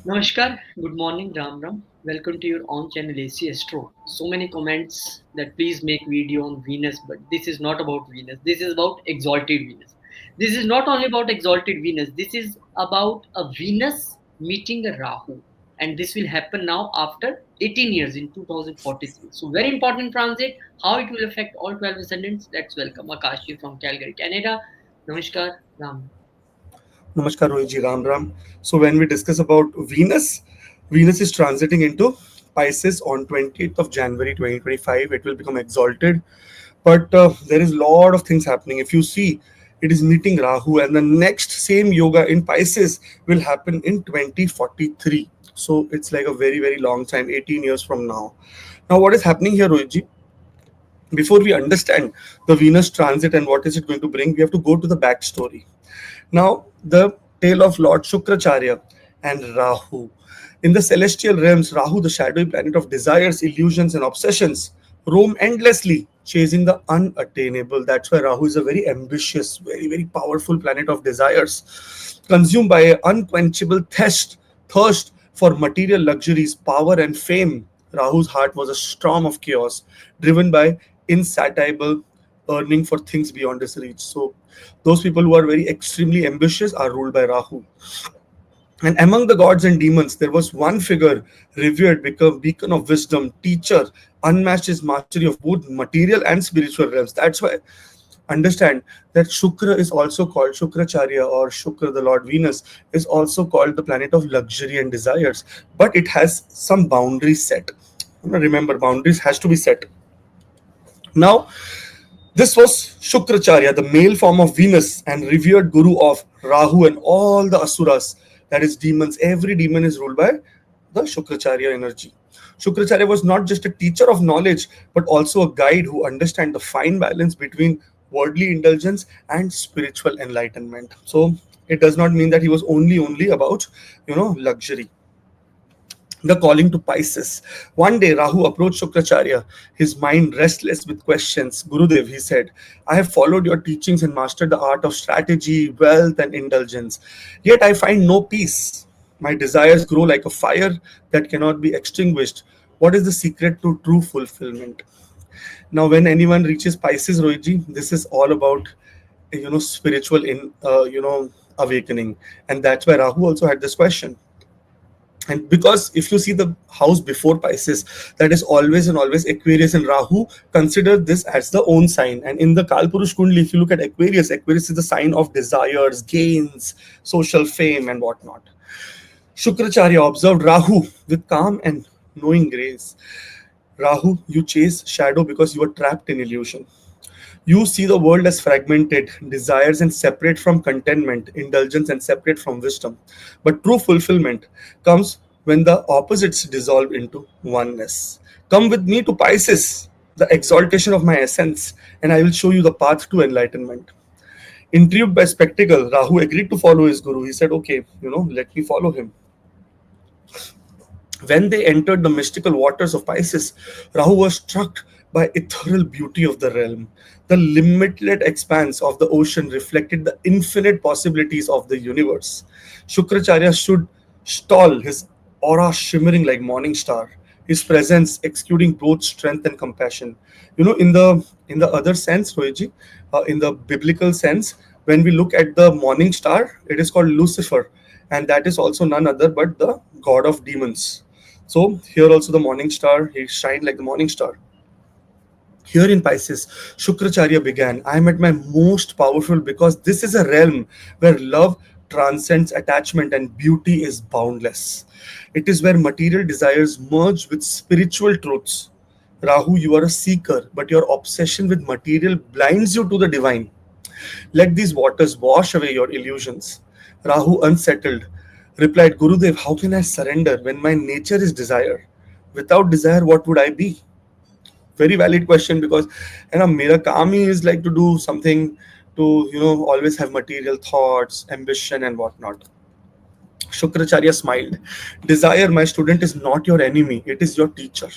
Namaskar, good morning, Ram Ram. Welcome to your own channel AC Astro. So many comments that please make video on Venus, but this is not about Venus. This is about exalted Venus. This is not only about exalted Venus. This is about a Venus meeting a Rahu, and this will happen now after 18 years in 2043. So very important transit. How it will affect all 12 ascendants? Let's welcome Akashi from Calgary, Canada. Namaskar, Ram. Namaskar, Rohiji Ram Ram. So when we discuss about Venus, Venus is transiting into Pisces on 20th of January 2025. It will become exalted, but there is a lot of things happening. If you see, it is meeting Rahu, and the next same yoga in Pisces will happen in 2043. So it's like a very long time, 18 years from now. Now, what is happening here, Rohiji? Before we understand the Venus transit and what is it going to bring, we have to go to the backstory. Now, the tale of Lord Shukracharya and Rahu. In the celestial realms, Rahu, the shadowy planet of desires, illusions, and obsessions, roam endlessly, chasing the unattainable. That's why Rahu is a very ambitious, very powerful planet of desires, consumed by an unquenchable thirst for material luxuries, power, and fame. Rahu's heart was a storm of chaos, driven by insatiable earning for things beyond his reach. So, those people who are very extremely ambitious are ruled by Rahu. And among the gods and demons, there was one figure revered, become beacon of wisdom, teacher, unmatched his mastery of both material and spiritual realms. That's why understand that Shukra is also called Shukracharya, or Shukra, the Lord Venus, is also called the planet of luxury and desires. But it has some boundaries set. Remember, boundaries has to be set. Now, this was Shukracharya, the male form of Venus and revered guru of Rahu and all the asuras, that is demons. Every demon is ruled by the Shukracharya energy. Shukracharya was not just a teacher of knowledge, but also a guide who understands the fine balance between worldly indulgence and spiritual enlightenment. So it does not mean that he was only about luxury. The calling to Pisces. One day, Rahu approached Shukracharya, his mind restless with questions. Gurudev, he said, I have followed your teachings and mastered the art of strategy, wealth, and indulgence. Yet I find no peace. My desires grow like a fire that cannot be extinguished. What is the secret to true fulfillment? Now, when anyone reaches Pisces, Rohiji, this is all about spiritual awakening, and that's why Rahu also had this question. And because if you see the house before Pisces, that is always and always Aquarius, and Rahu consider this as the own sign. And in the Kalpurush Kundli, if you look at Aquarius, Aquarius is the sign of desires, gains, social fame, and whatnot. Shukracharya observed Rahu with calm and knowing grace. Rahu, you chase shadow because you are trapped in illusion. You see the world as fragmented, desires and separate from contentment, indulgence and separate from wisdom. But true fulfillment comes when the opposites dissolve into oneness. Come with me to Pisces, the exaltation of my essence, and I will show you the path to enlightenment. Intrigued by spectacle, Rahu agreed to follow his guru. He said, okay, let me follow him. When they entered the mystical waters of Pisces, Rahu was struck by ethereal beauty of the realm. The limitless expanse of the ocean reflected the infinite possibilities of the universe. Shukracharya stood tall, his aura shimmering like morning star, his presence exuding both strength and compassion. In the other sense, Rohiji, in the biblical sense, when we look at the morning star, it is called Lucifer, and that is also none other but the god of demons. So here also the morning star, he shined like the morning star. Here in Pisces, Shukracharya began, I am at my most powerful because this is a realm where love transcends attachment and beauty is boundless. It is where material desires merge with spiritual truths. Rahu, you are a seeker, but your obsession with material blinds you to the divine. Let these waters wash away your illusions. Rahu, unsettled, replied, Gurudev, how can I surrender when my nature is desire? Without desire, what would I be? Very valid question, because mera kaam hi is like to do something, to always have material thoughts, ambition, and whatnot. Shukracharya smiled. Desire, my student, is not your enemy, it is your teacher.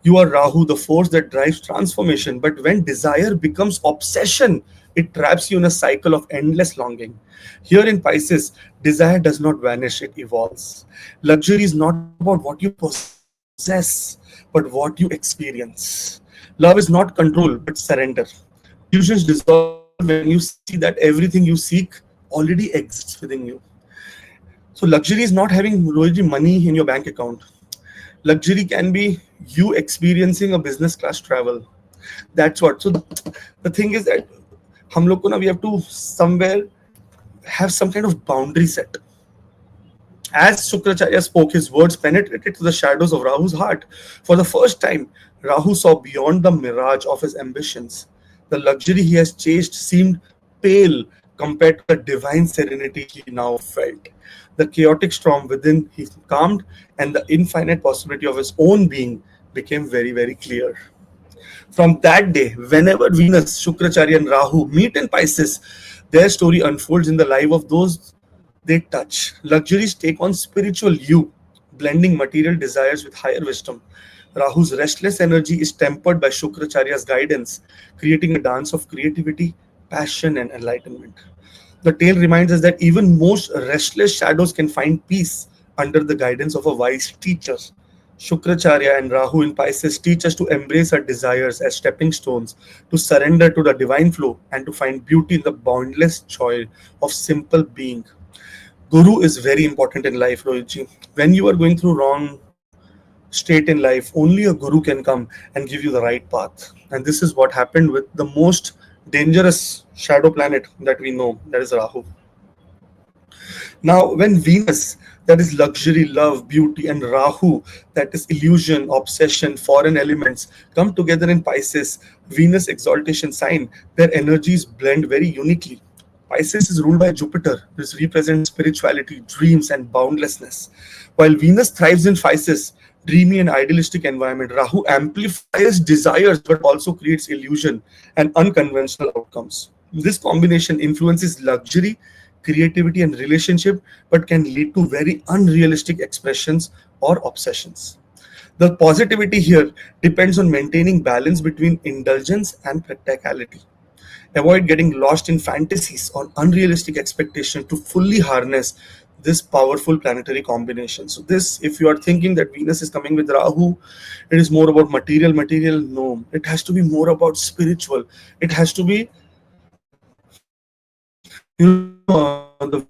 You are Rahu, the force that drives transformation. But when desire becomes obsession, it traps you in a cycle of endless longing. Here in Pisces, desire does not vanish, it evolves. Luxury is not about what you possess, but what you experience. Love is not control, but surrender. Illusions dissolve when you see that everything you seek already exists within you. So luxury is not having Rohitji money in your bank account. Luxury can be you experiencing a business class travel. That's what. So the thing is that हम लोग को ना we have to somewhere have some kind of boundary set. As Shukracharya spoke, his words penetrated to the shadows of Rahu's heart. For the first time, Rahu saw beyond the mirage of his ambitions. The luxury he has chased seemed pale compared to the divine serenity he now felt. The chaotic storm within he calmed, and the infinite possibility of his own being became very, very clear. From that day, whenever Venus, Shukracharya, and Rahu meet in Pisces, their story unfolds in the life of those they touch. Luxuries take on spiritual hue, blending material desires with higher wisdom. Rahu's restless energy is tempered by Shukracharya's guidance, creating a dance of creativity, passion, and enlightenment. The tale reminds us that even most restless shadows can find peace under the guidance of a wise teacher. Shukracharya and Rahu in Pisces teach us to embrace our desires as stepping stones, to surrender to the divine flow, and to find beauty in the boundless joy of simple being. Guru is very important in life, Rohitji. When you are going through wrong state in life, only a guru can come and give you the right path. And this is what happened with the most dangerous shadow planet that we know, that is Rahu. Now, when Venus, that is luxury, love, beauty, and Rahu, that is illusion, obsession, foreign elements, come together in Pisces, Venus exaltation sign, their energies blend very uniquely. Pisces is ruled by Jupiter. This represents spirituality, dreams, and boundlessness. While Venus thrives in Pisces, dreamy and idealistic environment, Rahu amplifies desires but also creates illusion and unconventional outcomes. This combination influences luxury, creativity, and relationship, but can lead to very unrealistic expressions or obsessions. The positivity here depends on maintaining balance between indulgence and practicality. Avoid getting lost in fantasies or unrealistic expectations to fully harness this powerful planetary combination. So this, if you are thinking that Venus is coming with Rahu, it is more about material. No, it has to be more about spiritual. It has to be, the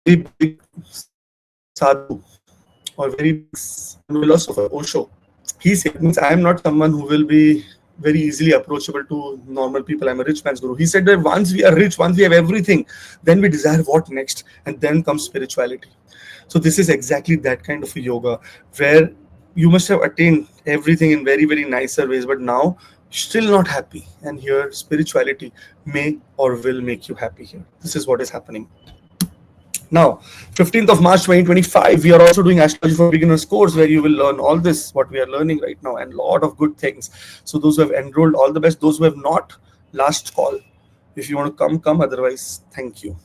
very big sadhu or very big philosopher Osho. He said, means I am not someone who will be very easily approachable to normal people. I'm a rich man's guru. He said that once we are rich, once we have everything, then we desire what next? And then comes spirituality. So this is exactly that kind of a yoga where you must have attained everything in very, very nicer ways, but now still not happy. And here spirituality may or will make you happy here. This is what is happening. Now, 15th of March 2025, we are also doing Astrology for Beginners course where you will learn all this, what we are learning right now, and a lot of good things. So those who have enrolled, all the best. Those who have not, last call. If you want to come, come. Otherwise, thank you.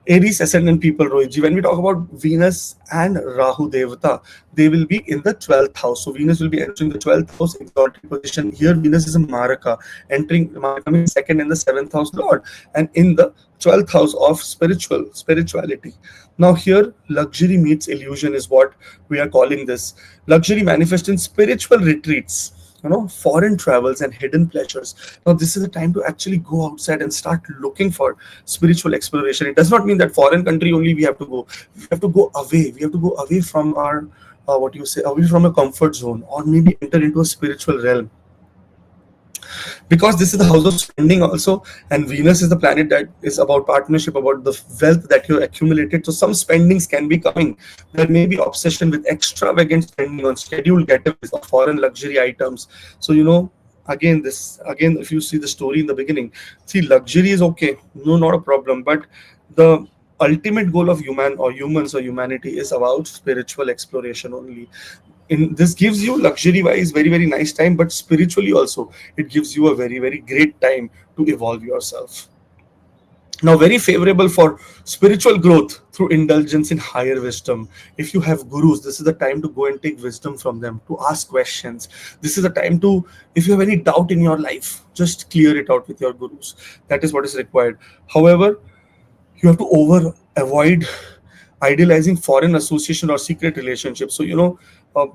Aries ascendant people, Rohitji, when we talk about Venus and Rahu Devata, they will be in the 12th house. So Venus will be entering the 12th house, exalted position. Here, Venus is a Maraka, entering Maraka means second in the 7th house Lord, and in the 12th house of spirituality. Now here, luxury meets illusion is what we are calling this. Luxury manifests in spiritual retreats, foreign travels and hidden pleasures. Now this is the time to actually go outside and start looking for spiritual exploration. It does not mean that foreign country only we have to go. We have to go away. We have to go away from our away from a comfort zone, or maybe enter into a spiritual realm, because this is the house of spending also, and Venus is the planet that is about partnership, about the wealth that you accumulated. So some spendings can be coming. There may be obsession with extravagant spending on scheduled getaways or foreign luxury items. So again, if you see the story in the beginning, see, luxury is okay, no, not a problem, but the ultimate goal of humans or humanity is about spiritual exploration only. In this gives you luxury wise very, very nice time, but spiritually also it gives you a very, very great time to evolve yourself. Now, very favorable for spiritual growth through indulgence in higher wisdom. If you have gurus, this is the time to go and take wisdom from them, to ask questions. This is the time to, if you have any doubt in your life, just clear it out with your gurus. That is what is required. However, you have to avoid idealizing foreign association or secret relationships. So uh,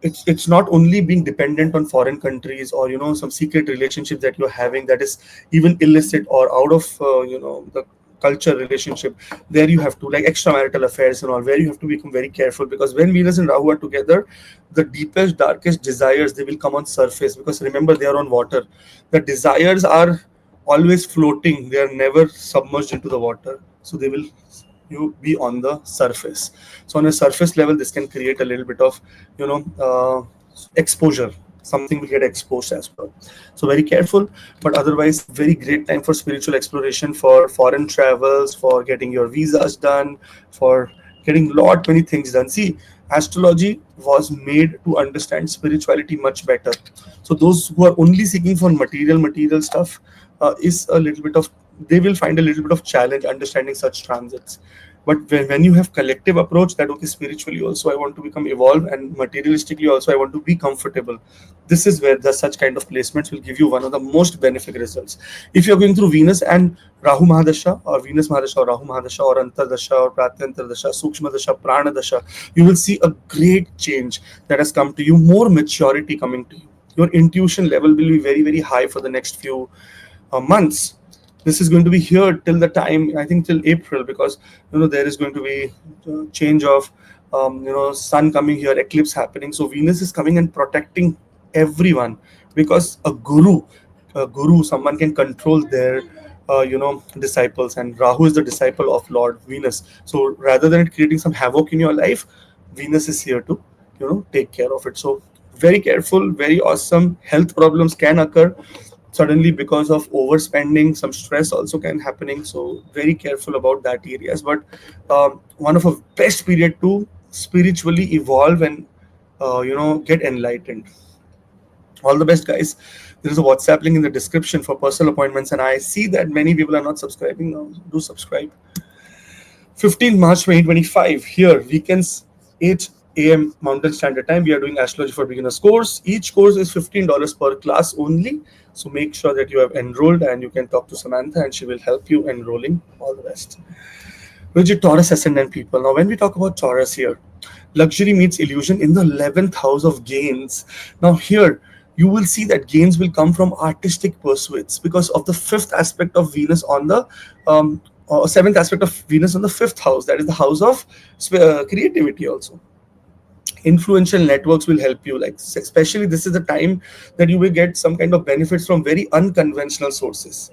it's not only being dependent on foreign countries, or some secret relationship that you're having that is even illicit or out of the culture relationship. There you have to, like extramarital affairs and all, where you have to become very careful, because when Venus and Rahu are together, the deepest darkest desires, they will come on surface, because remember, they are on water. The desires are always floating, they are never submerged into the water, so they will you be on the surface. So on a surface level, this can create a little bit of exposure. Something will get exposed as well. So very careful, but otherwise very great time for spiritual exploration, for foreign travels, for getting your visas done, for getting lot many things done. See, astrology was made to understand spirituality much better. So those who are only seeking for material stuff, is a little bit of, they will find a little bit of challenge understanding such transits. But when you have collective approach, that okay, spiritually also I want to become evolved, and materialistically also I want to be comfortable, this is where the such kind of placements will give you one of the most beneficial results. If you're going through Venus and Rahu Mahadasha, or Venus Mahadasha, or Rahu Mahadasha, or Antardasha, or Pratyantar Dasha, Sukshma Dasha, Prana Dasha, you will see a great change that has come to you, more maturity coming to you. Your intuition level will be very, very high for the next few months. This is going to be here till the time, I think, till April, because there is going to be change of sun coming here, eclipse happening. So Venus is coming and protecting everyone, because a guru, someone can control their disciples, and Rahu is the disciple of Lord Venus. So rather than it creating some havoc in your life, Venus is here to take care of it. So very careful, very awesome. Health problems can occur suddenly because of overspending. Some stress also can happening, so very careful about that areas. But one of a best period to spiritually evolve and get enlightened. All the best, guys. There is a WhatsApp link in the description for personal appointments, and I see that many people are not subscribing now. Do subscribe. 15th March 2025. Here, weekends, 8 a.m. Mountain Standard Time. We are doing Astrology for Beginners course. Each course is $15 per class only. So make sure that you have enrolled, and you can talk to Samantha and she will help you enrolling. All the best. Rigid Taurus ascendant people. Now, when we talk about Taurus here, luxury meets illusion in the 11th house of gains. Now, here you will see that gains will come from artistic pursuits because of the fifth aspect of Venus on the or seventh aspect of Venus on the fifth house. That is the house of creativity also. Influential networks will help you, like especially this is the time that you will get some kind of benefits from very unconventional sources.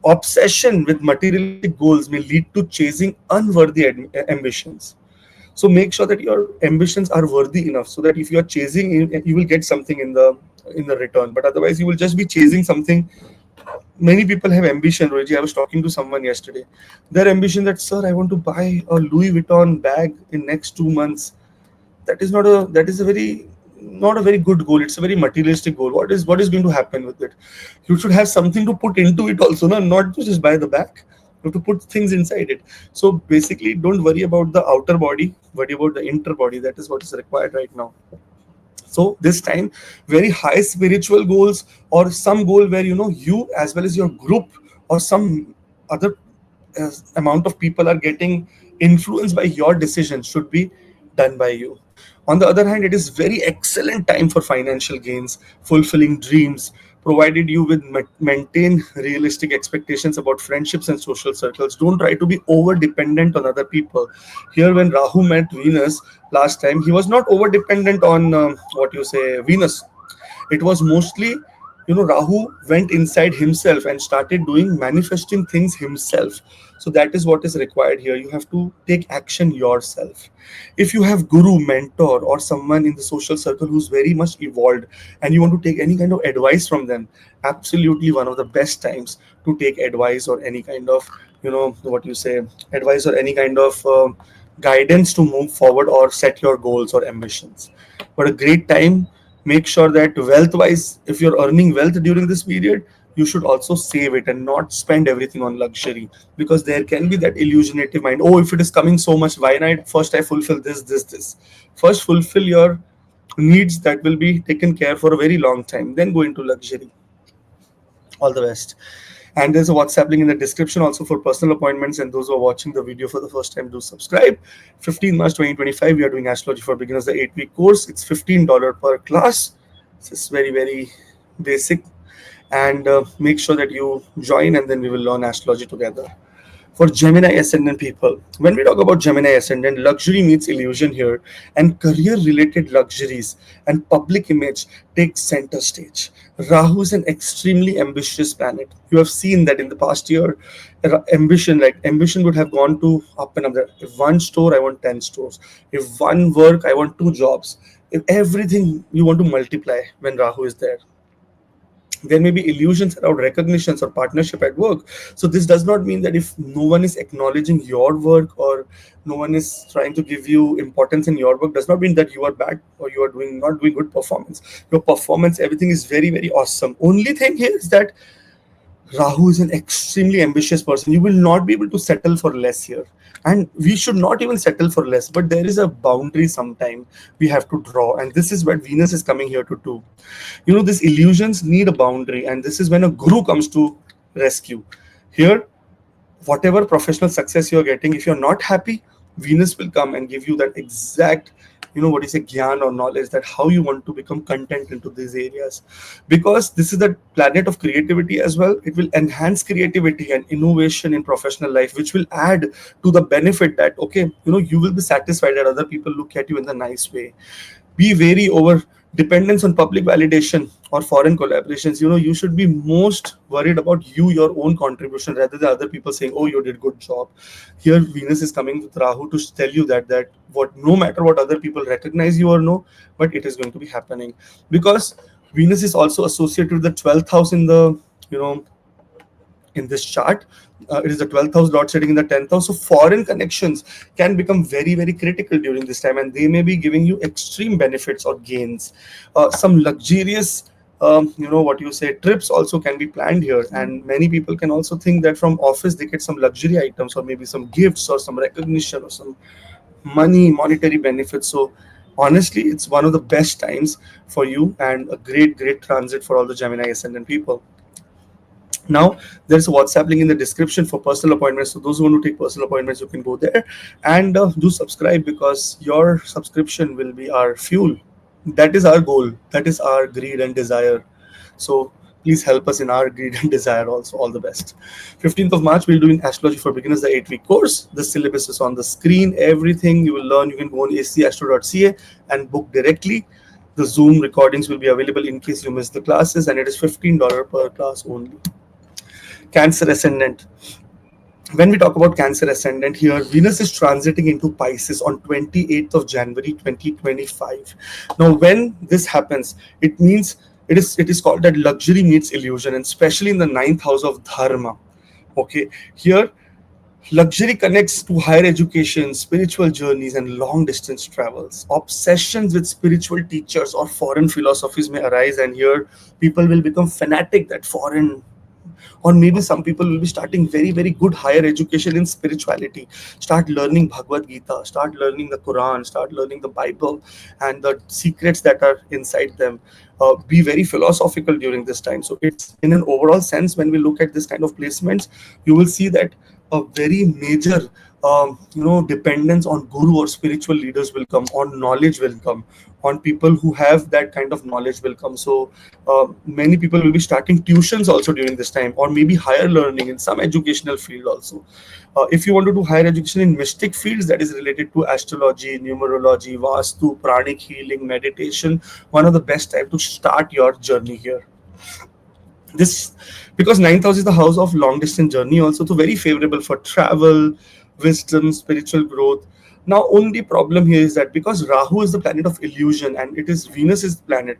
Obsession with materialistic goals may lead to chasing unworthy ambitions. So make sure that your ambitions are worthy enough, so that if you are chasing, you will get something in the return. But otherwise you will just be chasing something. Many people have ambition, Roji. I was talking to someone yesterday. Their ambition that, sir, I want to buy a Louis Vuitton bag in next 2 months. That is not a very good goal. It's a very materialistic goal. What is going to happen with it? You should have something to put into it also, no? Not to just buy the bag. You have to put things inside it. So basically, don't worry about the outer body, worry about the inner body. That is what is required right now. So this time, very high spiritual goals, or some goal where you as well as your group or some other amount of people are getting influenced by your decisions, should be done by you. On the other hand, it is very excellent time for financial gains, fulfilling dreams, provided you with maintain realistic expectations about friendships and social circles. Don't try to be over dependent on other people. Here, when Rahu met Venus last time, he was not over dependent on what you say Venus. It was mostly, Rahu went inside himself and started doing manifesting things himself. So that is what is required here. You have to take action yourself. If you have guru, mentor, or someone in the social circle who's very much evolved, and you want to take any kind of advice from them, absolutely one of the best times to take advice, or any kind of what you say advice, or any kind of guidance to move forward or set your goals or ambitions. But a great time. Make sure that wealth wise, if you're earning wealth during this period, you should also save it and not spend everything on luxury, because there can be that illusionative mind. Oh, if it is coming so much, why not first I fulfill this. First fulfill your needs that will be taken care for a very long time, then go into luxury. All the best. And there's a WhatsApp link in the description also for personal appointments. And those who are watching the video for the first time, do subscribe. 15 March 2025, we are doing Astrology for Beginners, the 8-week course. It's $15 per class. This is very, very basic. And make sure that you join, and then we will learn astrology together. For Gemini ascendant people, when we talk about Gemini ascendant, luxury meets illusion here, and career related luxuries and public image take center stage. Rahu is an extremely ambitious planet. You have seen that in the past year, ambition would have gone to up and up there. If one store, I want 10 stores. If one work, I want two jobs. If everything you want to multiply when Rahu is there. There may be illusions around recognitions or partnership at work. So this does not mean that if no one is acknowledging your work, or no one is trying to give you importance in your work, does not mean that you are bad or you are doing not doing good performance. Your performance, everything is very, very awesome. Only thing here is that Rahu is an extremely ambitious person. You will not be able to settle for less here. And we should not even settle for less, but there is a boundary sometime we have to draw. And this is what Venus is coming here to do. These illusions need a boundary, and this is when a guru comes to rescue. Here, whatever professional success you're getting, if you're not happy, Venus will come and give you that exact, what is a gyan or knowledge, that how you want to become content into these areas. Because this is the planet of creativity as well. It will enhance creativity and innovation in professional life, which will add to the benefit that, okay, you will be satisfied that other people look at you in the nice way. Be very over dependence on public validation or foreign collaborations. You should be most worried about your own contribution, rather than other people saying, oh, you did good job. Here Venus is coming with Rahu to tell you that what, no matter what other people recognize you or no, but it is going to be happening. Because Venus is also associated with the 12th house in the in this chart. It is the 12th house dot sitting in the 10th house. So foreign connections can become very, very critical during this time, and they may be giving you extreme benefits or gains. Some luxurious, trips also can be planned here. And many people can also think that from office they get some luxury items, or maybe some gifts, or some recognition, or some monetary benefits. So honestly, it's one of the best times for you, and a great, great transit for all the Gemini ascendant people. Now, there's a WhatsApp link in the description for personal appointments. So those who want to take personal appointments, you can go there, and do subscribe, because your subscription will be our fuel. That is our goal. That is our greed and desire. So please help us in our greed and desire also. All the best. 15th of March, we're doing Astrology for Beginners, the 8-week course. The syllabus is on the screen. Everything you will learn, you can go on acastro.ca and book directly. The Zoom recordings will be available in case you miss the classes, and it is $15 per class only. Cancer ascendant. When we talk about Cancer ascendant here, Venus is transiting into Pisces on 28th of January 2025. Now, when this happens, it means it is called that luxury meets illusion, and especially in the 9th house of Dharma. Okay, here luxury connects to higher education, spiritual journeys, and long distance travels. Obsessions with spiritual teachers or foreign philosophies may arise, and here people will become fanatic that foreign, or maybe some people will be starting very, very good higher education in spirituality, start learning Bhagavad Gita, start learning the Quran, start learning the Bible and the secrets that are inside them. Be very philosophical during this time. So it's in an overall sense, when we look at this kind of placements, you will see that a very major dependence on guru or spiritual leaders will come, on knowledge will come, on people who have that kind of knowledge will come. So many people will be starting tuitions also during this time, or maybe higher learning in some educational field also. If you want to do higher education in mystic fields that is related to astrology, numerology, vastu, pranic healing, meditation, one of the best time to start your journey here. This, because 9th house is the house of long distance journey also, so very favorable for travel, wisdom, spiritual growth. Now, only problem here is that because Rahu is the planet of illusion and it is Venus is the planet,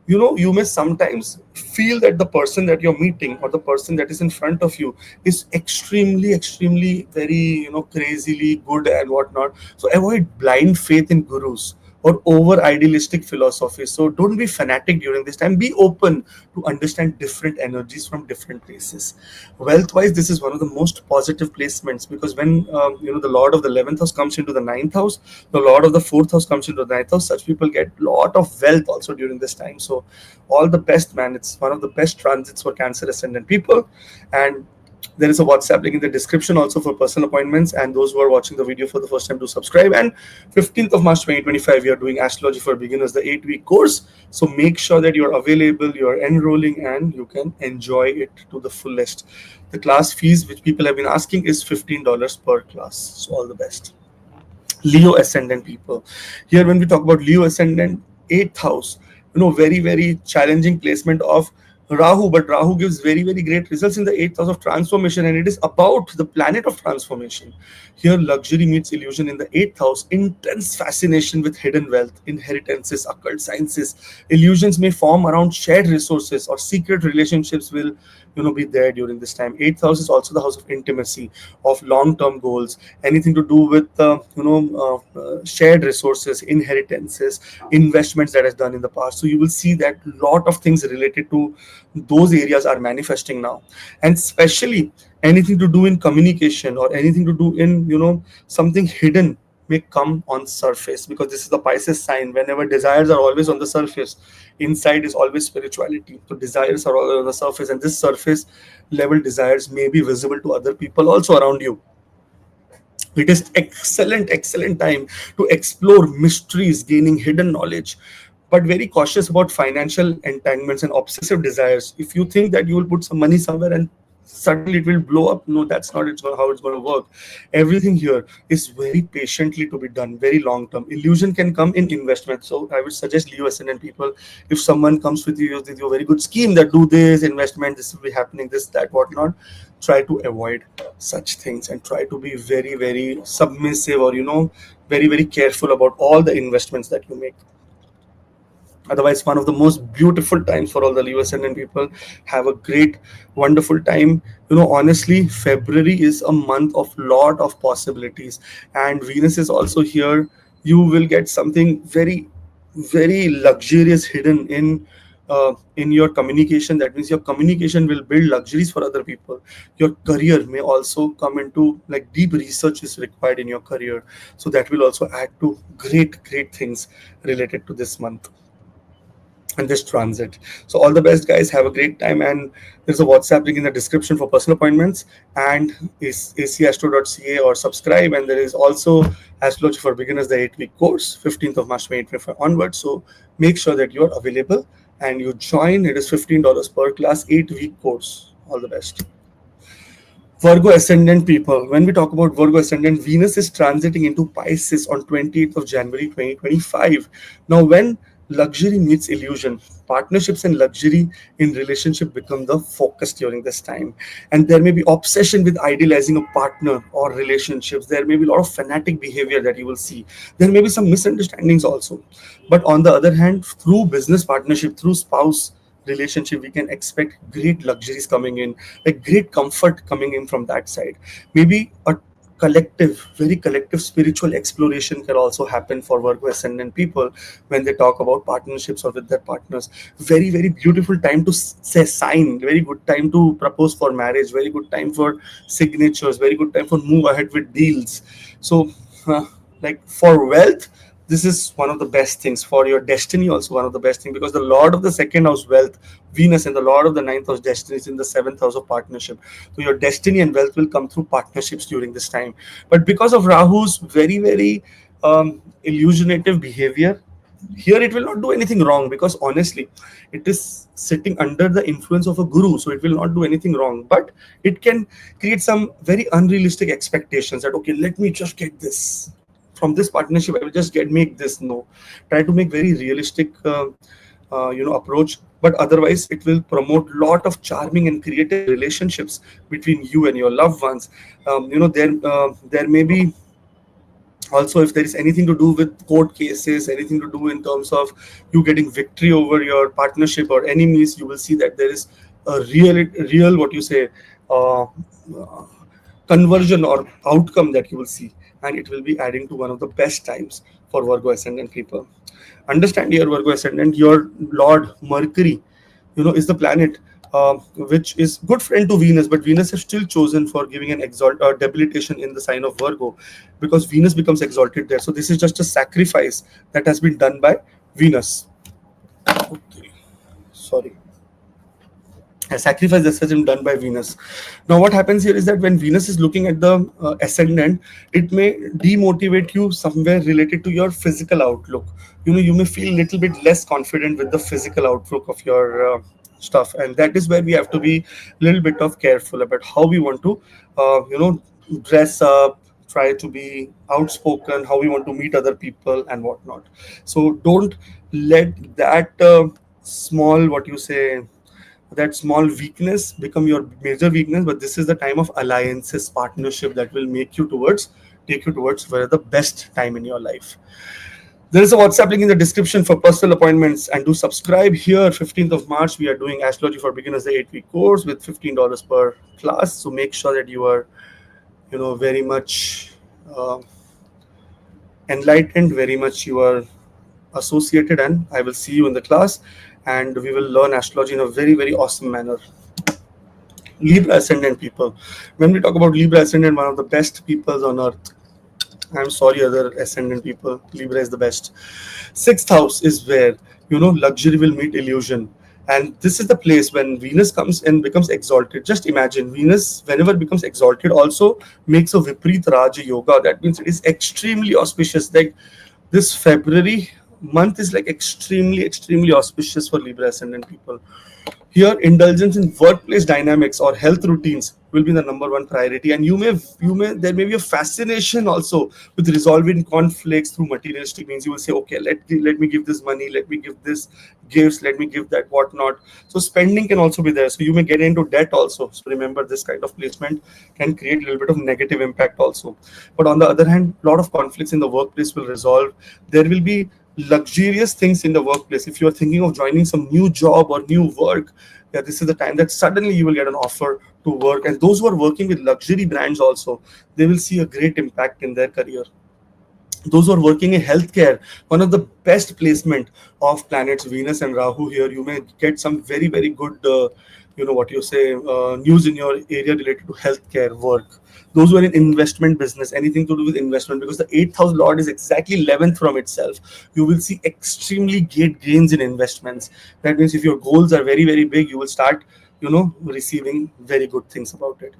you may sometimes feel that the person that you're meeting or the person that is in front of you is extremely, extremely very, crazily good and whatnot. So avoid blind faith in gurus or over idealistic philosophy. So don't be fanatic during this time. Be open to understand different energies from different places. Wealth wise, this is one of the most positive placements, because when the Lord of the 11th house comes into the ninth house, the Lord of the fourth house comes into the ninth house. Such people get lot of wealth also during this time. So all the best, man. It's one of the best transits for Cancer ascendant people. And there is a WhatsApp link in the description also for personal appointments. And those who are watching the video for the first time, do subscribe. And 15th of March 2025, we are doing Astrology for Beginners, the 8-week course. So make sure that you're available, you're enrolling, and you can enjoy it to the fullest. The class fees, which people have been asking, is $15 per class. So all the best. Leo ascendant people. Here, when we talk about Leo ascendant, eighth house, very, very challenging placement of Rahu, but Rahu gives very, very great results in the eighth house of transformation, and it is about the planet of transformation. Here, luxury meets illusion in the eighth house, intense fascination with hidden wealth, inheritances, occult sciences. Illusions may form around shared resources, or secret relationships will be there during this time. Eighth house is also the house of intimacy, of long-term goals, anything to do with shared resources, inheritances, investments that has done in the past. So you will see that lot of things related to those areas are manifesting now, and especially anything to do in communication, or anything to do in something hidden may come on surface, because this is the Pisces sign. Whenever desires are always on the surface, inside is always spirituality. So desires are all on the surface, and this surface level desires may be visible to other people also around you. It is excellent time to explore mysteries, gaining hidden knowledge, but very cautious about financial entanglements and obsessive desires. If you think that you will put some money somewhere and suddenly it will blow up, no, that's not how it's going to work. Everything here is very patiently to be done, very long term. Illusion can come in investment. So I would suggest Leo ascendant people, if someone comes with you with a very good scheme that do this investment, this will be happening, this, that, whatnot, try to avoid such things and try to be very, very submissive, or very, very careful about all the investments that you make. Otherwise, one of the most beautiful times for all the Leo ascendant people. Have a great, wonderful time. Honestly, February is a month of lot of possibilities, and Venus is also here. You will get something very, very luxurious hidden in your communication. That means your communication will build luxuries for other people. Your career may also come into, like, deep research is required in your career, so that will also add to great things related to this month and this transit. So all the best, guys. Have a great time. And there's a WhatsApp link in the description for personal appointments, and is acastro.ca, or subscribe. And there is also Astrology for Beginners, the 8-week course, 15th of March 2025 onwards. So make sure that you're available and you join. It is $15 per class, 8-week course. All the best. Virgo ascendant people. When we talk about Virgo ascendant, Venus is transiting into Pisces on 28th of January 2025. Now, when luxury meets illusion, partnerships and luxury in relationship become the focus during this time. And there may be obsession with idealizing a partner or relationships. There may be a lot of fanatic behavior that you will see. There may be some misunderstandings also. But on the other hand, through business partnership, through spouse relationship, we can expect great luxuries coming in, like great comfort coming in from that side. Maybe a very collective spiritual exploration can also happen for Virgo ascendant people when they talk about partnerships or with their partners. Very, very beautiful time to say sign, very good time to propose for marriage, very good time for signatures, very good time for move ahead with deals. So like for wealth, this is one of the best things. For your destiny also one of the best things, because the Lord of the second house, wealth, Venus, and the Lord of the ninth house, destiny, is in the seventh house of partnership. So your destiny and wealth will come through partnerships during this time. But because of Rahu's very, very illusionative behavior, here it will not do anything wrong, because honestly it is sitting under the influence of a guru, so it will not do anything wrong. But it can create some very unrealistic expectations that, okay, let me just get this from this partnership, I will just make this. No, try to make very realistic approach. But otherwise it will promote lot of charming and creative relationships between you and your loved ones. There may be also, if there is anything to do with court cases, anything to do in terms of you getting victory over your partnership or enemies, you will see that there is a real what you say, uh, conversion or outcome that you will see, and it will be adding to one of the best times for Virgo ascendant people. Understand, your Virgo ascendant, your Lord Mercury, is the planet which is good friend to Venus, but Venus is still chosen for giving an debilitation in the sign of Virgo, because Venus becomes exalted there. So this is just a sacrifice that has been done by Venus. Okay, sorry, a sacrifice that has been done by Venus. Now, what happens here is that when Venus is looking at the ascendant, it may demotivate you somewhere related to your physical outlook. You may feel a little bit less confident with the physical outlook of your stuff, and that is where we have to be a little bit of careful about how we want to, dress up, try to be outspoken, how we want to meet other people and whatnot. So don't let that small, what you say, that small weakness become your major weakness. But this is the time of alliances, partnership, that will take you towards where the best time in your life. There is a WhatsApp link in the description for personal appointments, and do subscribe here. 15th of March we are doing Astrology for Beginners, the 8-week course with $15 per class. So make sure that you are very much uh, enlightened, very much you are associated, and I will see you in the class, and we will learn astrology in a very, very awesome manner. Libra ascendant people. When we talk about Libra ascendant, one of the best peoples on earth. I'm sorry, other ascendant people. Libra is the best. Sixth house is where luxury will meet illusion. And this is the place when Venus comes and becomes exalted. Just imagine, Venus, whenever it becomes exalted, also makes a Vipreet Raja Yoga. That means it is extremely auspicious. Like this February month is like extremely, extremely auspicious for Libra ascendant people. Here, indulgence in workplace dynamics or health routines will be the number one priority, and there may be a fascination also with resolving conflicts through materialistic means. You will say, okay, let me give this money, let me give this gifts, let me give that whatnot. So spending can also be there. So you may get into debt also. So remember, this kind of placement can create a little bit of negative impact also. But on the other hand, a lot of conflicts in the workplace will resolve. There will be luxurious things in the workplace. If you are thinking of joining some new job or new work, yeah, this is the time that suddenly you will get an offer to work. And those who are working with luxury brands also, they will see a great impact in their career. Those who are working in healthcare, one of the best placement of planets Venus and Rahu here, you may get some very, very good what you say, news in your area related to healthcare work. Those who are in investment business, anything to do with investment, because the 8th house lord is exactly 11th from itself, you will see extremely great gains in investments. That means if your goals are very, very big, you will start receiving very good things about it.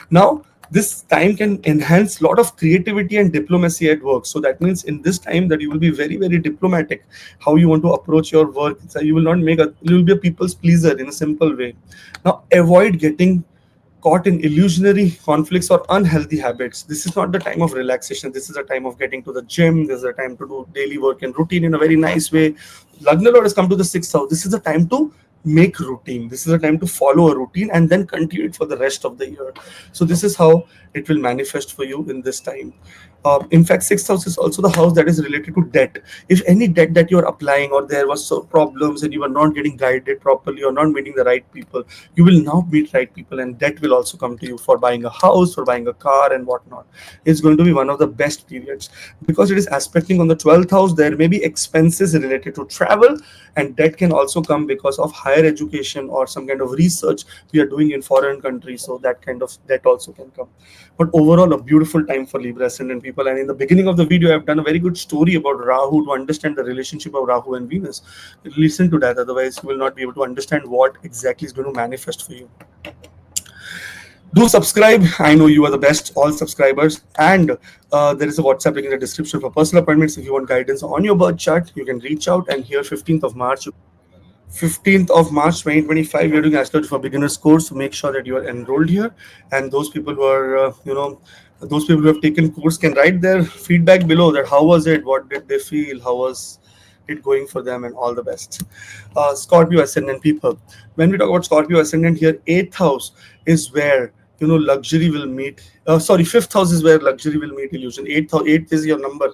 Now, this time can enhance a lot of creativity and diplomacy at work. So that means in this time that you will be very, very diplomatic how you want to approach your work. So you will not you will be a people's pleaser in a simple way. Now, avoid getting caught in illusionary conflicts or unhealthy habits. This is not the time of relaxation. This is a time of getting to the gym. This is a time to do daily work and routine in a very nice way. Lagna Lord has come to the 6th house. This is the time to make routine. This is a time to follow a routine and then continue it for the rest of the year. So this is how it will manifest for you in this time. In fact, 6th house is also the house that is related to debt. If any debt that you are applying, or there was so problems and you are not getting guided properly or not meeting the right people, you will now meet right people, and debt will also come to you for buying a house, for buying a car and whatnot. It's going to be one of the best periods because it is aspecting on the 12th house. There may be expenses related to travel, and debt can also come because of higher education or some kind of research we are doing in foreign countries. So that kind of debt also can come. But overall, a beautiful time for Libra ascendant people. And in the beginning of the video, I've done a very good story about Rahu to understand the relationship of Rahu and Venus. Listen to that, otherwise you will not be able to understand what exactly is going to manifest for you. Do subscribe. I know you are the best, all subscribers. And there is a WhatsApp link in the description for personal appointments. If you want guidance on your birth chart, you can reach out. And here, 15th of March 2025, we're doing Astrology for Beginners course. So make sure that you are enrolled here. And those people who are, those people who have taken course can write their feedback below, that how was it, what did they feel, how was it going for them, and all the best. Scorpio ascendant people. When we talk about Scorpio ascendant here, 8th house is where luxury will meet. Sorry, 5th house is where luxury will meet illusion. 8th is your number.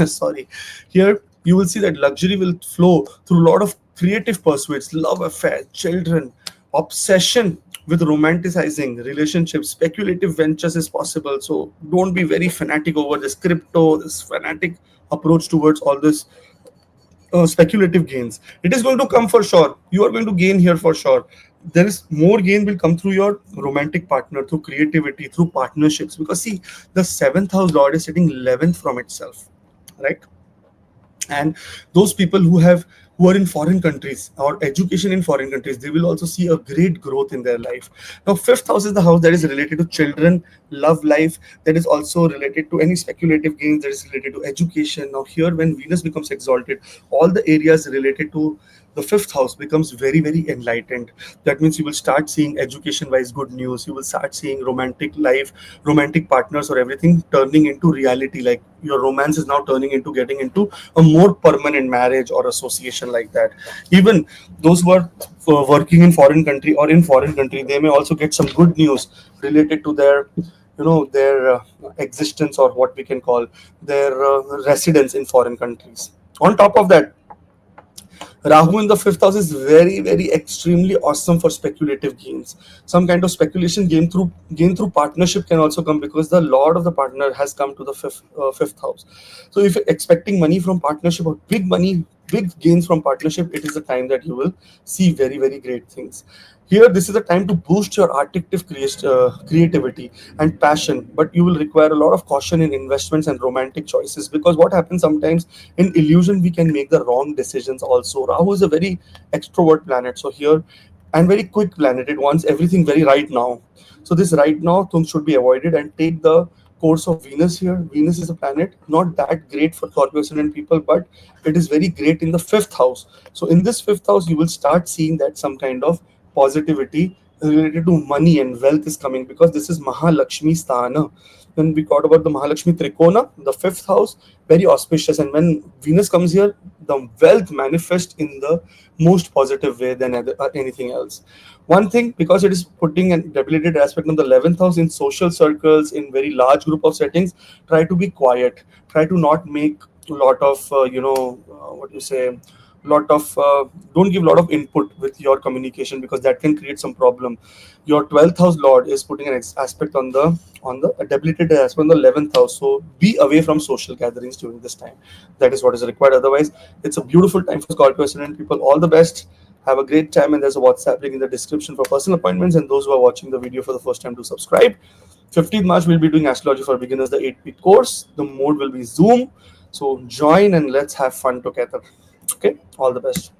Sorry. Here you will see that luxury will flow through a lot of creative pursuits, love affair, children, obsession with romanticizing relationships, speculative ventures is possible. So don't be very fanatic over this crypto, this fanatic approach towards all this speculative gains. It is going to come for sure. You are going to gain here for sure. There is more gain will come through your romantic partner, through creativity, through partnerships. Because see, the seventh house lord is sitting 11th from itself, right? And those people who are in foreign countries or education in foreign countries, they will also see a great growth in their life. Now fifth house is the house that is related to children, love life, that is also related to any speculative gains, that is related to education. Now here, when Venus becomes exalted, all the areas related to the fifth house becomes very very enlightened. That means you will start seeing education wise good news, you will start seeing romantic life, romantic partners, or everything turning into reality. Like your romance is now turning into getting into a more permanent marriage or association, like that. Even those who are working in foreign country or in foreign country, they may also get some good news related to their, their existence, or what we can call their residence in foreign countries. On top of that, Rahu in the fifth house is very, very extremely awesome for speculative gains. Some kind of speculation gain through partnership can also come, because the lord of the partner has come to the fifth house. So if you're expecting money from partnership, or big money, big gains from partnership, it is the time that you will see very, very great things. Here, this is the time to boost your creativity and passion, but you will require a lot of caution in investments and romantic choices, because what happens sometimes in illusion, we can make the wrong decisions also. Rahu is a very extrovert planet, so here, and very quick planet, it wants everything very right now. So this right now thing should be avoided, and take the course of Venus here. Venus is a planet not that great for Scorpio ascendant people, but it is very great in the fifth house. So in this fifth house, you will start seeing that some kind of positivity related to money and wealth is coming, because this is Mahalakshmi Sthana. When we talk about the Mahalakshmi Trikona, the fifth house, very auspicious. And when Venus comes here, the wealth manifests in the most positive way than anything else. One thing, because it is putting a debilitated aspect on the 11th house in social circles, in very large group of settings, try to be quiet. Try to not make a lot of, what you say, lot of don't give a lot of input with your communication, because that can create some problem. Your 12th house lord is putting an aspect on the a debilitated aspect on the 11th house, so be away from social gatherings during this time. That is what is required. Otherwise, it's a beautiful time for Scorpio ascendant people. All the best, have a great time, and there's a WhatsApp link in the description for personal appointments. And those who are watching the video for the first time, to subscribe. 15th March we'll be doing Astrology for Beginners, the 8-week course. The mode will be Zoom, so join and let's have fun together. Okay, all the best.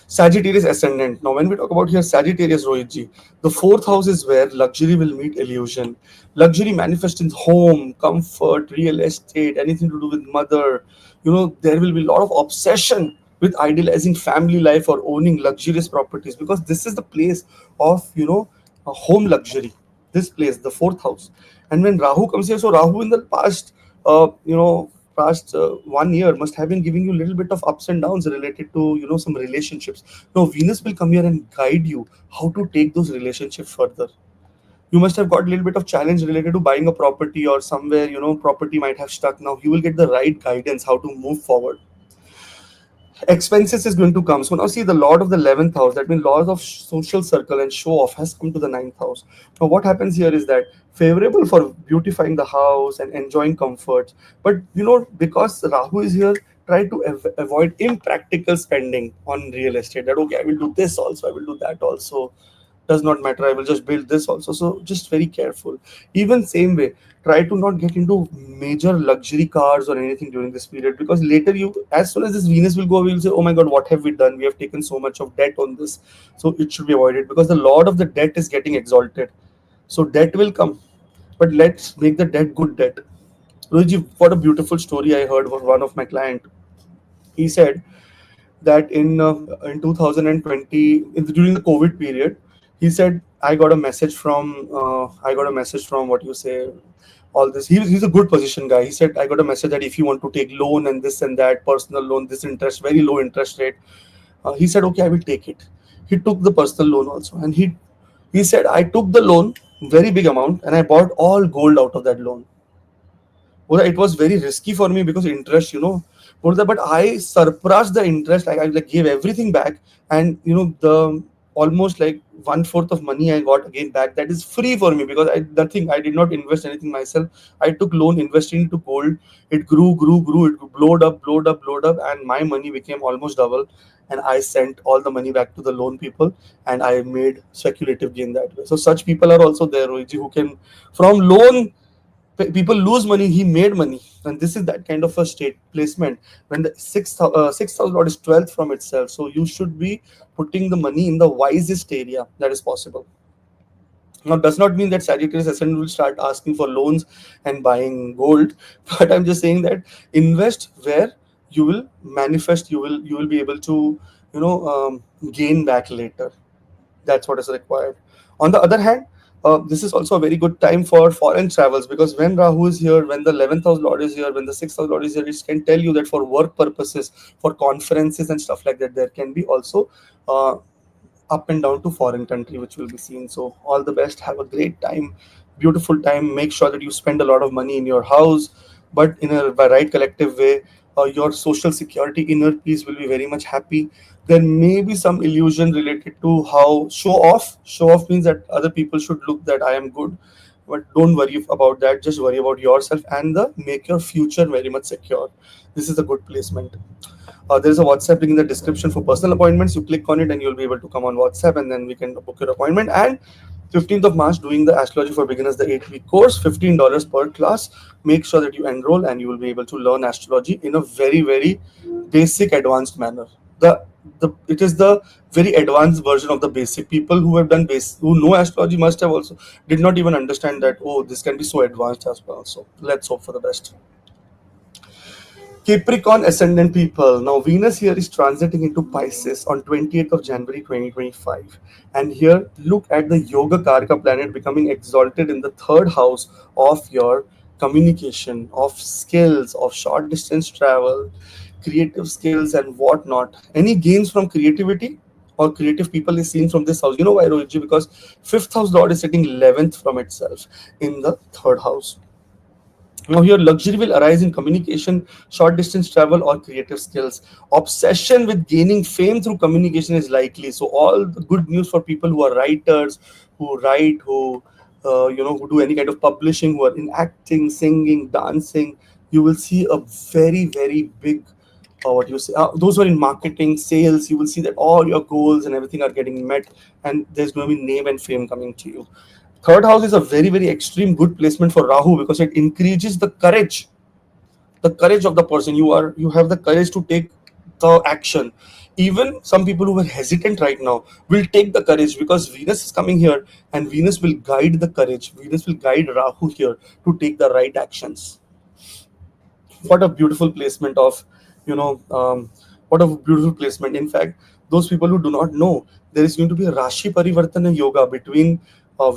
Sagittarius ascendant. Now, when we talk about here Sagittarius, Rohitji, the fourth house is where luxury will meet illusion. Luxury manifests in home, comfort, real estate, anything to do with mother. There will be a lot of obsession with idealizing family life or owning luxurious properties, because this is the place of, a home luxury. This place, the fourth house. And when Rahu comes here, so Rahu in the past, past 1 year must have been giving you a little bit of ups and downs related to, some relationships. Now Venus will come here and guide you how to take those relationships further. You must have got a little bit of challenge related to buying a property, or somewhere, property might have stuck. Now you will get the right guidance how to move forward. Expenses is going to come. So now see, the lord of the 11th house, that means lord of social circle and show off, has come to the ninth house. Now what happens here is that favorable for beautifying the house and enjoying comforts, but because Rahu is here, try to avoid impractical spending on real estate. That okay, I will do this also, I will do that also, does not matter, I will just build this also. So just very careful. Even same way, try to not get into major luxury cars or anything during this period, because later, you as soon as this Venus will go, we will say, oh my god, what have we done, we have taken so much of debt on this. So it should be avoided, because the lord of the debt is getting exalted. So debt will come, but let's make the debt good debt. Ruji, what a beautiful story I heard from one of my client. He said that in 2020, during the COVID period, he said, I got a message from, what you say, all this. He's a good position guy. He said, I got a message that if you want to take loan and this and that, personal loan, this interest, very low interest rate. He said, okay, I will take it. He took the personal loan also, and he said, I took the loan, very big amount, and I bought all gold out of that loan. Well, it was very risky for me because interest, but I surpassed the interest. I like gave everything back, and the almost like one fourth of money I got again back. That is free for me because I did not invest anything myself. I took loan, invested into gold. It grew, it blowed up, and my money became almost double. And I sent all the money back to the loan people, and I made speculative gain that way. So such people are also there, Rohit, who can from loan people lose money, he made money. And this is that kind of a state placement when the 6,000 lot is 12th from itself. So you should be putting the money in the wisest area that is possible. Now does not mean that Sagittarius ascendant will start asking for loans and buying gold, but I'm just saying that invest where you will manifest, you will be able to gain back later. That's what is required. On the other hand, this is also a very good time for foreign travels, because when Rahu is here, when the 11th house Lord is here, when the 6th house Lord is here, it can tell you that for work purposes, for conferences and stuff like that, there can be also uh, up and down to foreign country which will be seen. So all the best, have a great time, beautiful time. Make sure that you spend a lot of money in your house, but in a right collective way. Your social security, inner peace will be very much happy. There may be some illusion related to how show off means that other people should look that I am good, but don't worry about that. Just worry about yourself and the make your future very much secure. This is a good placement. There is a WhatsApp link in the description for personal appointments. You click on it and you'll be able to come on WhatsApp, and then we can book your appointment. And 15th of March, doing the Astrology for Beginners, the 8-week course, $15 per class. Make sure that you enroll and you will be able to learn astrology in a very, very basic, advanced manner. It is the very advanced version of the basic. People who have done who know astrology must have also did not even understand that, oh, this can be so advanced as well. So let's hope for the best. Capricorn ascendant people. Now, Venus here is transiting into Pisces on 28th of January 2025. And here, look at the Yoga Karaka planet becoming exalted in the third house of your communication, of skills, of short distance travel, creative skills, and whatnot. Any gains from creativity or creative people is seen from this house. You know why, Rohitji? Because fifth house Lord is sitting 11th from itself in the third house. Now, here luxury will arise in communication, short distance travel, or creative skills. Obsession with gaining fame through communication is likely. So, all the good news for people who are writers, who write, who do any kind of publishing, who are in acting, singing, dancing. You will see a very, very big, what you say, those who are in marketing, sales. You will see that all your goals and everything are getting met, and there's going to be name and fame coming to you. Third house is a very, very extreme good placement for Rahu because it increases the courage of the person. You have the courage to take the action. Even some people who are hesitant right now will take the courage because Venus is coming here, and Venus will guide the courage. Venus will guide Rahu here to take the right actions. What a beautiful placement of, you know, what a beautiful placement. In fact, those people who do not know, there is going to be a Rashi Parivartana yoga between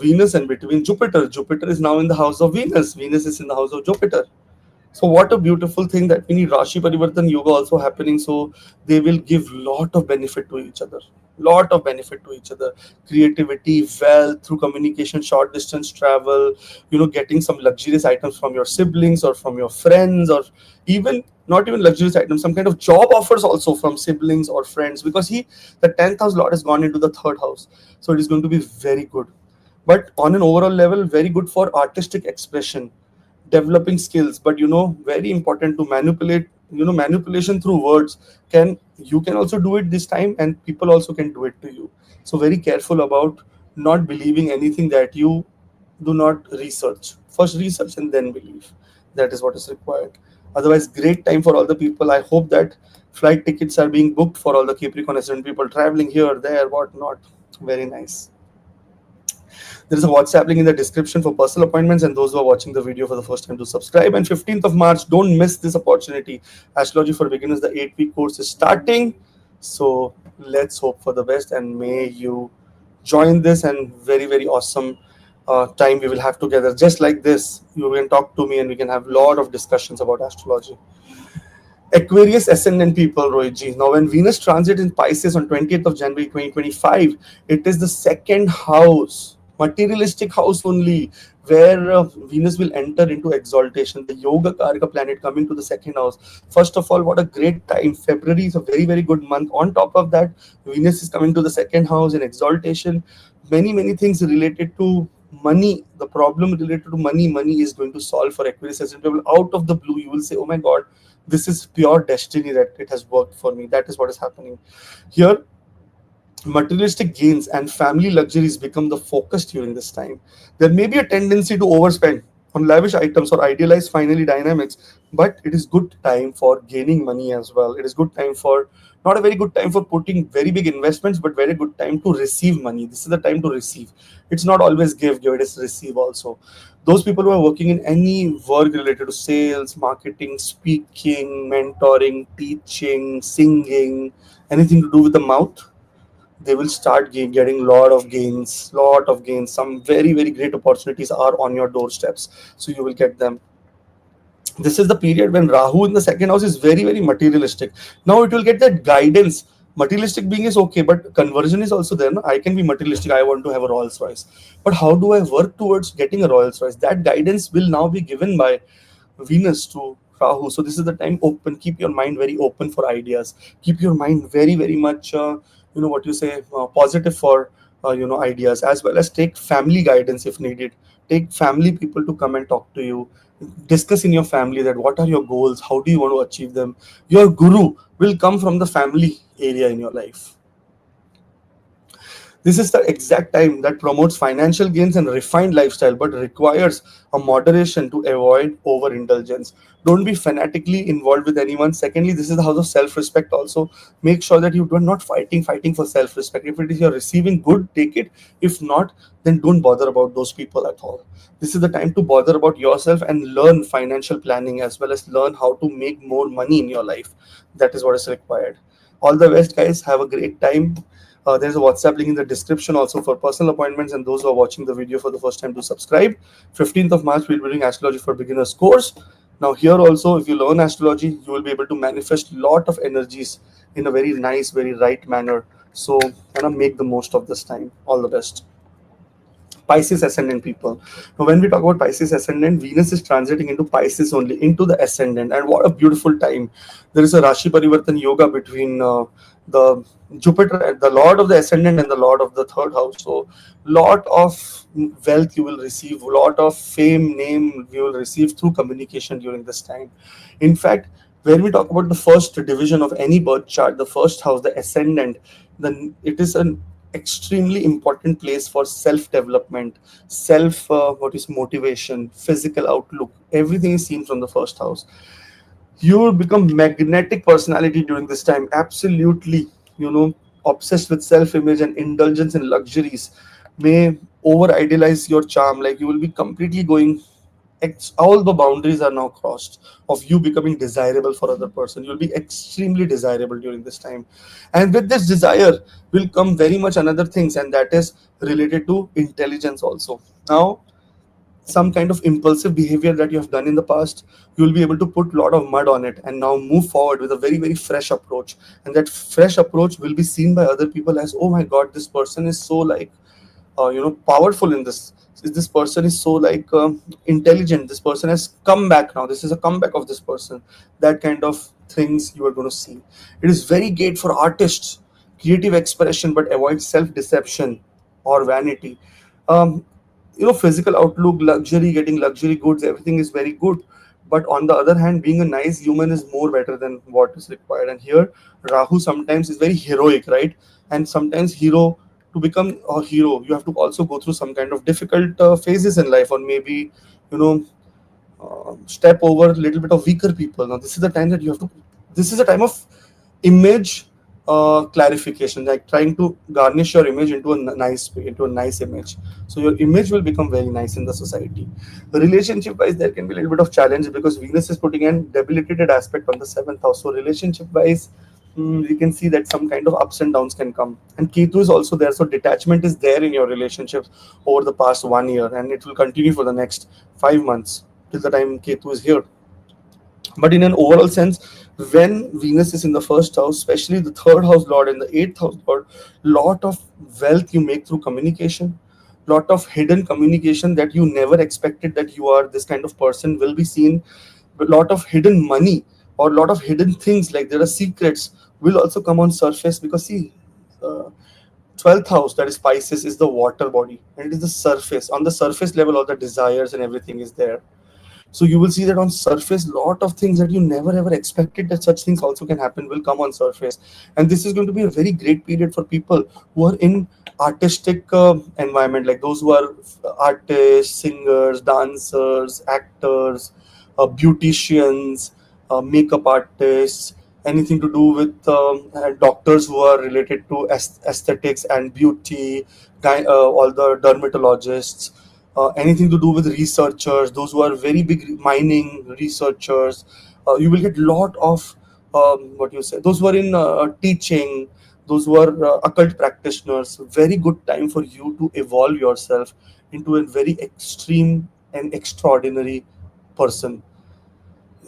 Venus and between Jupiter. Jupiter is now in the house of Venus. Venus is in the house of Jupiter. So what a beautiful thing that we need Rashi Parivartan Yoga also happening. So they will give lot of benefit to each other. Lot of benefit to each other. Creativity, wealth through communication, short distance travel, getting some luxurious items from your siblings or from your friends, or even not even luxurious items, some kind of job offers also from siblings or friends, because the 10th house Lord has gone into the third house. So it is going to be very good. But on an overall level, very good for artistic expression, developing skills. But very important to manipulate, manipulation through words. You can also do it this time, and people also can do it to you. So very careful about not believing anything that you do not research. First research and then believe. That is what is required. Otherwise, great time for all the people. I hope that flight tickets are being booked for all the Capricorn ascendant people traveling here, there, whatnot. Very nice. There is a WhatsApp link in the description for personal appointments, and those who are watching the video for the first time, to subscribe. And 15th of March, don't miss this opportunity. Astrology for Beginners, the 8-week course is starting. So let's hope for the best, and may you join this and very, very awesome time we will have together. Just like this, you can talk to me and we can have a lot of discussions about astrology. Aquarius ascendant people, Rohitji. Now, when Venus transit in Pisces on 20th of January 2025, it is the second house, materialistic house only, where Venus will enter into exaltation, the Yoga Karaka planet coming to the second house. First of all, what a great time! February is a very, very good month. On top of that, Venus is coming to the second house in exaltation. Many things related to money. The problem related to money is going to solve for Aquarius ascendant people. Out of the blue, you will say, "Oh my God, this is pure destiny that it has worked for me." That is what is happening here. Materialistic gains and family luxuries become the focus during this time. There may be a tendency to overspend on lavish items or idealize finally dynamics, but it is good time for gaining money as well. It is good time for, not a very good time for putting very big investments, but very good time to receive money. This is the time to receive. It's not always give, it is receive also. Those people who are working in any work related to sales, marketing, speaking, mentoring, teaching, singing, anything to do with the mouth, they will start getting lot of gains. Some very great opportunities are on your doorsteps, so you will get them. This is the period when Rahu in the second house is very materialistic. Now it will get that guidance. Materialistic being is okay, but conversion is also there. No? I can be materialistic, I want to have a Rolls Royce, but how do I work towards getting a Rolls Royce? That guidance will now be given by Venus to Rahu. So this is the time open. Keep your mind very open for ideas. Keep your mind very much, what you say, positive for ideas, as well as take family guidance if needed. Take family people to come and talk to you. Discuss in your family that what are your goals, how do you want to achieve them. Your guru will come from the family area in your life. This is the exact time that promotes financial gains and refined lifestyle, but requires a moderation to avoid overindulgence. Don't be fanatically involved with anyone. Secondly, this is the house of self-respect also. Make sure that you are not fighting for self-respect. If it is you're receiving good, take it. If not, then don't bother about those people at all. This is the time to bother about yourself and learn financial planning, as well as learn how to make more money in your life. That is what is required. All the best, guys. Have a great time. There's a WhatsApp link in the description also for personal appointments, and those who are watching the video for the first time to subscribe. 15th of March, we'll be doing Astrology for Beginners course. Now here also, if you learn astrology, you will be able to manifest lot of energies in a very nice, very right manner. So kind of make the most of this time. All the best. Pisces ascendant people. Now, when we talk about Pisces ascendant, Venus is transiting into Pisces only, into the ascendant, and what a beautiful time! There is a Rashi Parivartan yoga between the Jupiter, the Lord of the ascendant, and the Lord of the third house. So, lot of wealth you will receive, lot of fame, name you will receive through communication during this time. In fact, when we talk about the first division of any birth chart, the first house, the ascendant, then it is an extremely important place for self development, self what is motivation, physical outlook. Everything is seen from the first house. You will become magnetic personality during this time. Absolutely, obsessed with self image and indulgence in luxuries may over idealize your charm. Like you will be completely going, all the boundaries are now crossed of you becoming desirable for other person. You'll be extremely desirable during this time, and with this desire will come very much another things, and that is related to intelligence also. Now, some kind of impulsive behavior that you have done in the past, you will be able to put a lot of mud on it and now move forward with a very fresh approach, and that fresh approach will be seen by other people as, oh my God, this person is so like powerful in this person is so like intelligent, this person has come back now, this is a comeback of this person. That kind of things you are going to see. It is very great for artists, creative expression, but avoid self deception or vanity. um, Physical outlook, luxury, getting luxury goods, everything is very good, but on the other hand, being a nice human is more better than what is required. And here Rahu sometimes is very heroic, right? And sometimes hero, to become a hero, you have to also go through some kind of difficult phases in life, or maybe you know step over a little bit of weaker people. Now this is the time that you have to, this is a time of image clarification, like trying to garnish your image into a nice way, into a nice image, so your image will become very nice in the society. Relationship wise, there can be a little bit of challenge because Venus is putting an debilitated aspect on the seventh house. So relationship wise, we can see that some kind of ups and downs can come, and Ketu is also there, so detachment is there in your relationships over the past 1 year, and it will continue for the next 5 months till the time Ketu is here. But in an overall sense, when Venus is in the first house, especially the third house lord and the eighth house lord, lot of wealth you make through communication, lot of hidden communication that you never expected that you are this kind of person will be seen. A lot of hidden money or a lot of hidden things, like there are secrets, will also come on surface, because see, uh, 12th house, that is Pisces, is the water body, and it is the surface. On the surface level, all the desires and everything is there. So you will see that on surface, lot of things that you never ever expected that such things also can happen will come on surface. And this is going to be a very great period for people who are in artistic environment, like those who are artists, singers, dancers, actors, beauticians, makeup artists, anything to do with doctors who are related to aesthetics and beauty, all the dermatologists, anything to do with researchers, those who are very big mining researchers. You will get lot of what you say, those who are in teaching, those who are occult practitioners. Very good time for you to evolve yourself into a very extreme and extraordinary person.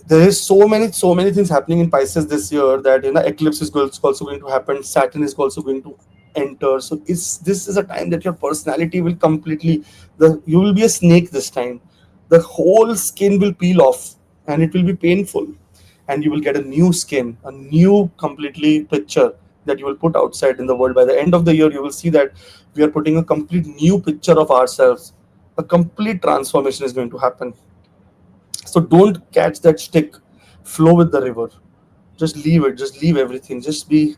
There is so many things happening in Pisces this year, that eclipse is also going to happen. Saturn is also going to enter. So this is a time that your personality will completely, the you will be a snake this time. The whole skin will peel off, and it will be painful, and you will get a new skin, a new completely picture that you will put outside in the world. By the end of the year, you will see that we are putting a complete new picture of ourselves. A complete transformation is going to happen. So don't catch that stick. Flow with the river. Just leave it. Just leave everything. Just be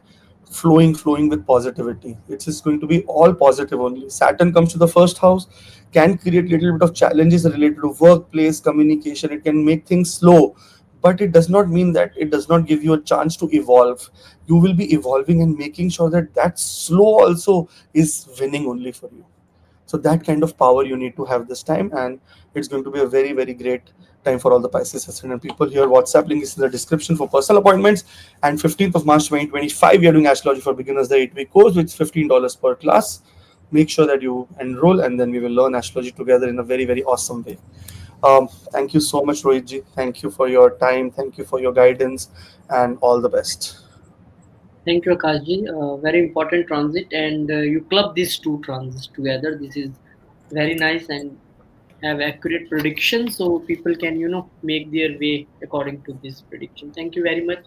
flowing with positivity. It's just going to be all positive only. Saturn comes to the first house, can create little bit of challenges related to workplace communication. It can make things slow, but it does not mean that it does not give you a chance to evolve. You will be evolving and making sure that that slow also is winning only for you. So that kind of power you need to have this time, and it's going to be a very great time for all the Pisces ascendant people. Here, WhatsApp link is in the description for personal appointments. And 15th of March 2025, we are doing Astrology for Beginners, the 8-week course with $15 per class. Make sure that you enroll, and then we will learn astrology together in a very awesome way. Thank you so much, Rohitji. Thank you for your time. Thank you for your guidance, and all the best. Thank you, Akashji. Very important transit, and you club these two transits together. This is very nice and have accurate predictions, so people can make their way according to this prediction. Thank you very much,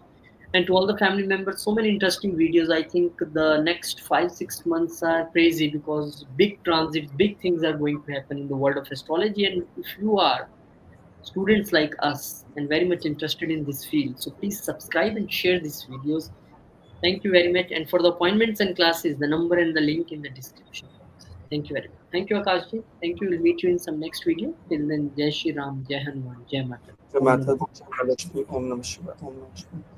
and to all the family members. So many interesting videos. I think the next 5 6 months are crazy because big transits, big things are going to happen in the world of astrology. And if you are students like us and very much interested in this field, so please subscribe and share these videos. Thank you very much. And for the appointments and classes, the number and the link in the description box. Thank you very much. Thank you, Akashji. Thank you. We'll meet you in some next video. Till then, Jai Shri Ram, Jai Hanuman, Jai Mata. Jai Om Mata Namah. Di, Jai Mahalakshmi, Om Namah Shivaya, Om Namah Shivaya.